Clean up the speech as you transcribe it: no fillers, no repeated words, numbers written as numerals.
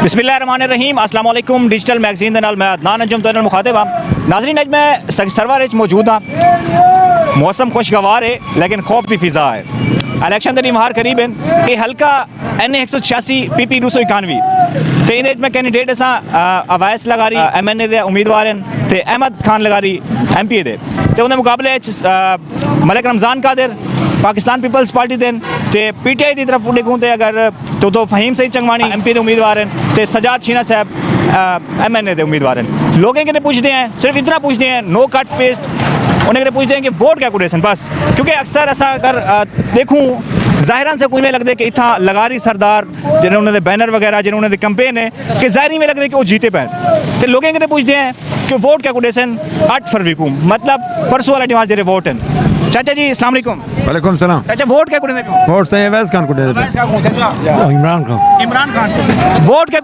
बिस्मिल्लाहिर्रहमानिर्रहीम अस्सलाम वालेकुम। डिजिटल मैगजीन दे नाल मैं अदनान अंजुम तुहाडे नाल मुखातिब हां। नाज़रीन, अज मैं सरवर विच मौजूद हां। मौसम खुशगवार है लेकिन खौफ की फिजा है। इलेक्शन दे दिन हार करीब है। ये हल्का NA 186 PP 291 तो ये में कैंडिडेट असा अवैस लगारी MNA दे उम्मीदवार हैं ते अहमद खान लगारी MPA दे ते उन्हें मुकाबले मलिक रमज़ान कादिर पाकिस्तान पीपल्स पार्टी देन ते PTI की तरफ देखूँ तो अगर तो फ़हीम सईद चंगवानी MP के उम्मीदवार हैं तो सजाद शीना साहब MNA के उम्मीदवार हैं। लोगों के पूछते हैं, सिर्फ इतना पूछते हैं, नो कट पेस्ट उन्हें पूछते हैं कि वोट क्या कुरेसन बस। क्योंकि अक्सर ऐसा अगर देखूँ ज़ाहिरान से कुछ में लगता है कि इतना लगारी सरदार जिन्हें उन्होंने बैनर वगैरह जिन्हें उन्होंने कैंपेन है कि ज़ाहिरी में लगता है कि वो जीते पैन तो लोगों के पूछते हैं कि वोट क्या कुरेसन 8 फरवरी को मतलब परसों वाला डिमांड जेरे वोट हैं। चाचा जी अस्सलाम वालेकुम। वालेकुम सलाम। चाचा वोट क्या कुरेसन? वोट से अवैस खान को दे देते। चाचा इमरान खान। इमरान खान वोट क्या